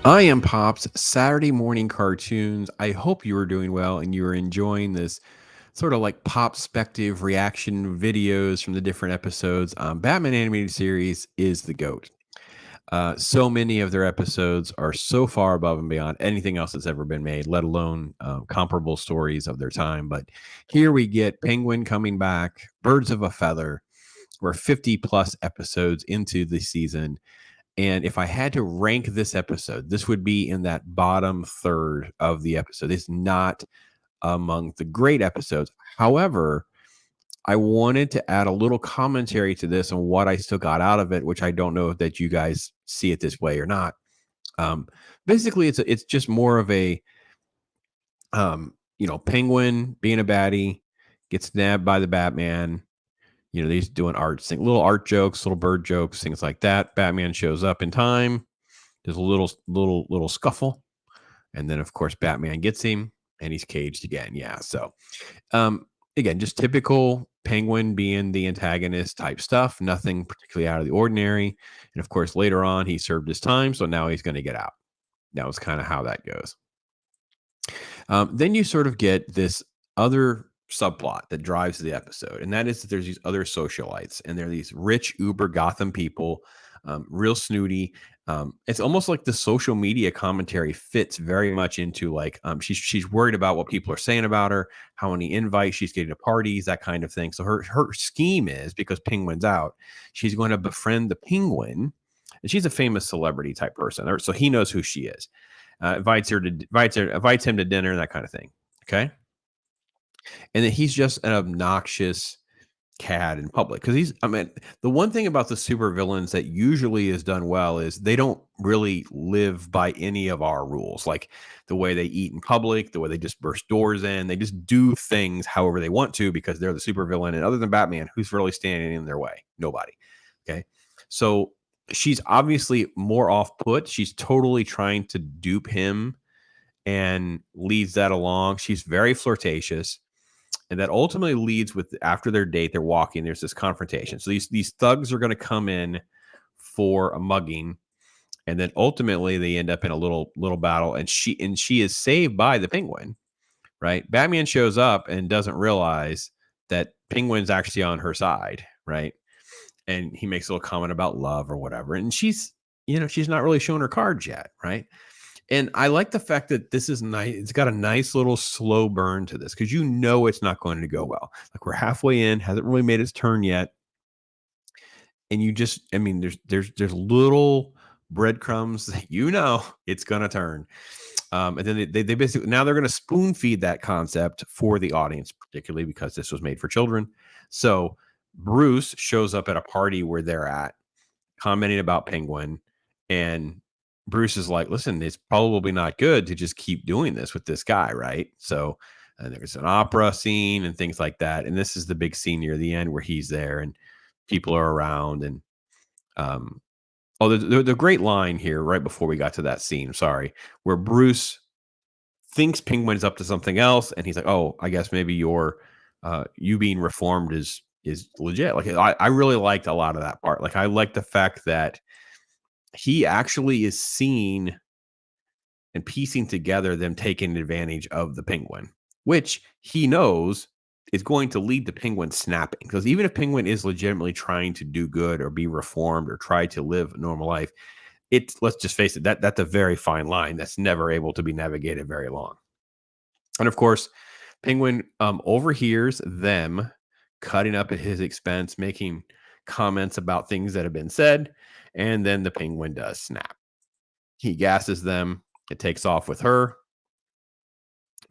I am Pop's Saturday morning cartoons. I hope you are doing well and you are enjoying this sort of like Popspective reaction videos from the different episodes. Batman animated series is the GOAT. So many of their episodes are so far above and beyond anything else that's ever been made, let alone comparable stories of their time. But here we get Penguin coming back, Birds of a Feather. We're 50 plus episodes into the season. And if I had to rank this episode, this would be in that bottom third of the episode. It's not among the great episodes. However, I wanted to add a little commentary to this and what I still got out of it, which I don't know that you guys see it this way or not. Um, Basically, it's just more of a Penguin being a baddie, gets nabbed by the Batman. He's doing little art jokes, little bird jokes, things like that. Batman shows up in time. There's a little scuffle, and then of course Batman gets him, and he's caged again. Yeah. So again, just typical Penguin being the antagonist type stuff. Nothing particularly out of the ordinary. And of course, later on, he served his time, so now he's going to get out. That was kind of how that goes. Then you sort of get this other subplot that drives the episode, and that is that there's these other socialites, and they're these rich uber Gotham people, real snooty. It's almost like the social media commentary fits very much into like she's worried about what people are saying about her, how many invites she's getting to parties, that kind of thing. So her scheme is, because Penguin's out, she's going to befriend the Penguin, and she's a famous celebrity type person, so he knows who she is. Invites him to dinner, that kind of thing. Okay, and then he's just an obnoxious cad in public because the one thing about the supervillains that usually is done well is they don't really live by any of our rules, like the way they eat in public, the way they just burst doors in. They just do things however they want to because they're the supervillain, and other than Batman, who's really standing in their way? Nobody. Okay, so she's obviously more off put. She's totally trying to dupe him and leads that along. She's very flirtatious, and that ultimately leads with, after their date, they're walking. There's this confrontation. So these thugs are going to come in for a mugging, and then ultimately they end up in a little battle. And she is saved by the Penguin. Right? Batman shows up and doesn't realize that Penguin's actually on her side. Right? And he makes a little comment about love or whatever, and she's not really showing her cards yet. Right? And I like the fact that this is nice. It's got a nice little slow burn to this because it's not going to go well. Like, we're halfway in, hasn't really made its turn yet, and there's little breadcrumbs that it's going to turn. And then they basically, now they're going to spoon feed that concept for the audience, particularly because this was made for children. So Bruce shows up at a party where they're at, commenting about Penguin, and Bruce is like, listen, it's probably not good to just keep doing this with this guy, right? So there's an opera scene and things like that, and this is the big scene near the end where he's there and people are around. And um the great line here right before we got to that scene, sorry, where Bruce thinks Penguin's up to something else, and he's like, oh, I guess maybe you being reformed is legit. Like, I really liked a lot of that part. Like, I like the fact that he actually is seeing and piecing together them taking advantage of the Penguin, which he knows is going to lead to Penguin snapping. Because even if Penguin is legitimately trying to do good or be reformed or try to live a normal life, let's just face it, that's a very fine line that's never able to be navigated very long. And of course, Penguin overhears them cutting up at his expense, making comments about things that have been said, and then the Penguin does snap. He gasses them. It takes off with her,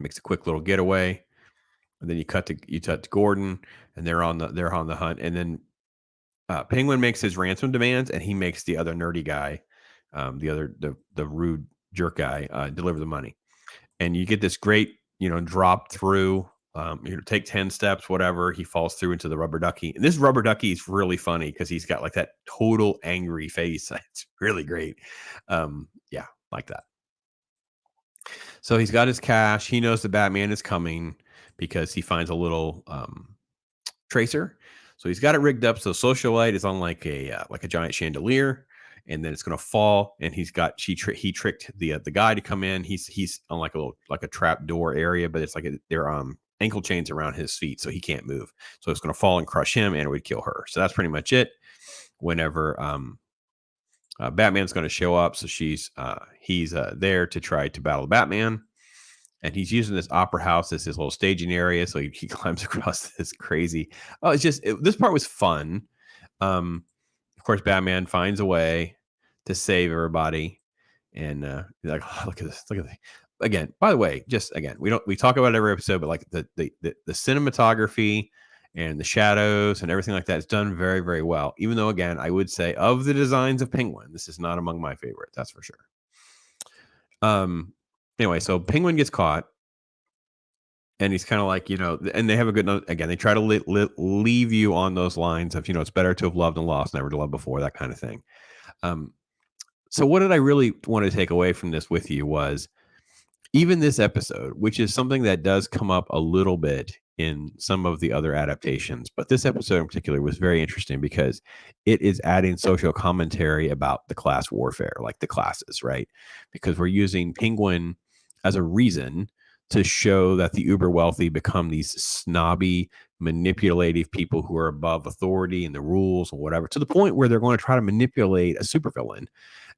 makes a quick little getaway, and then you cut to Gordon, and they're on the hunt. And then Penguin makes his ransom demands, and he makes the other nerdy guy, the rude jerk guy, deliver the money. And you get this great drop through. Take 10 steps, whatever. He falls through into the rubber ducky. And this rubber ducky is really funny because he's got like that total angry face. It's really great. Yeah, like that. So he's got his cash. He knows the Batman is coming because he finds a little tracer. So he's got it rigged up so socialite is on like a giant chandelier, and then it's going to fall. And he tricked the guy to come in. He's on like a trap door area, but it's like they're ankle chains around his feet, so he can't move. So it's going to fall and crush him, and it would kill her. So that's pretty much it. Whenever Batman's going to show up, so he's there to try to battle Batman, and he's using this opera house as his little staging area. So he climbs across this crazy. Oh, this part was fun. Of course, Batman finds a way to save everybody, and he's like, oh, look at this, look at this. Again, by the way, we talk about it every episode, but like the cinematography and the shadows and everything like that is done very, very well. Even though, again, I would say of the designs of Penguin, this is not among my favorites. That's for sure. Anyway, so Penguin gets caught, and he's kind of like, and they have a good, again, they try to leave you on those lines of, it's better to have loved and lost, never to love before, that kind of thing. So what did I really want to take away from this with you was even this episode, which is something that does come up a little bit in some of the other adaptations, but this episode in particular was very interesting because it is adding social commentary about the class warfare, like the classes, right? Because we're using Penguin as a reason to show that the uber wealthy become these snobby, manipulative people who are above authority and the rules and whatever, to the point where they're going to try to manipulate a supervillain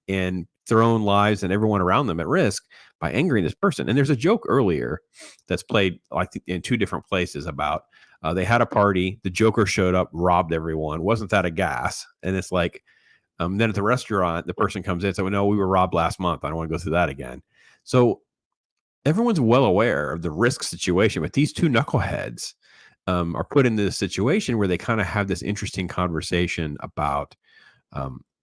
and their own lives and everyone around them at risk by angering this person. And there's a joke earlier that's played like in two different places about they had a party, the Joker showed up, robbed everyone. Wasn't that a gas? And it's like, then at the restaurant, the person comes in and says, well, no, we were robbed last month. I don't want to go through that again. So everyone's well aware of the risk situation, but these two knuckleheads are put into this situation where they kind of have this interesting conversation about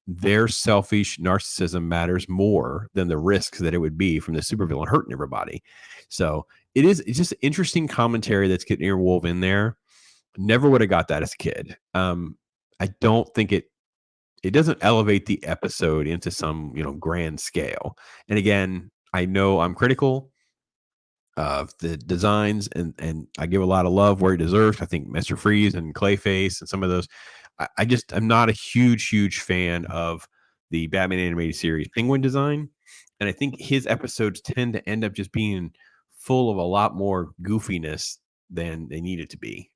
their selfish narcissism matters more than the risks that it would be from the supervillain hurting everybody. So it's just interesting commentary that's getting interwoven in there. Never would have got that as a kid. I don't think it doesn't elevate the episode into some, grand scale. And again, I know I'm critical of the designs, and I give a lot of love where it deserves. I think Mr. Freeze and Clayface and some of those. I'm not a huge fan of the Batman animated series Penguin design, and I think his episodes tend to end up just being full of a lot more goofiness than they needed to be.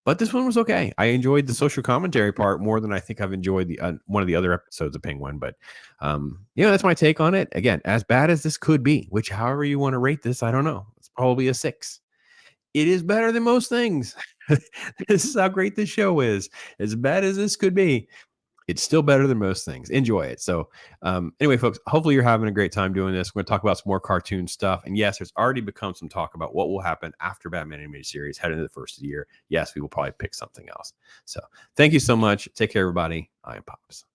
But this one was okay. I enjoyed the social commentary part more than I think I've enjoyed the one of the other episodes of Penguin. But that's my take on it. Again, as bad as this could be, which however you want to rate this, I don't know. It's probably a 6. It is better than most things. This is how great this show is. As bad as this could be, it's still better than most things. Enjoy it. So anyway, folks, hopefully you're having a great time doing this. We're going to talk about some more cartoon stuff. And yes, there's already become some talk about what will happen after Batman animated series heading into the first of the year. Yes, we will probably pick something else. So thank you so much. Take care, everybody. I am Pops.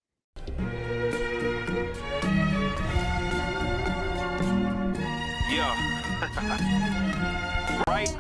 Yeah. Right?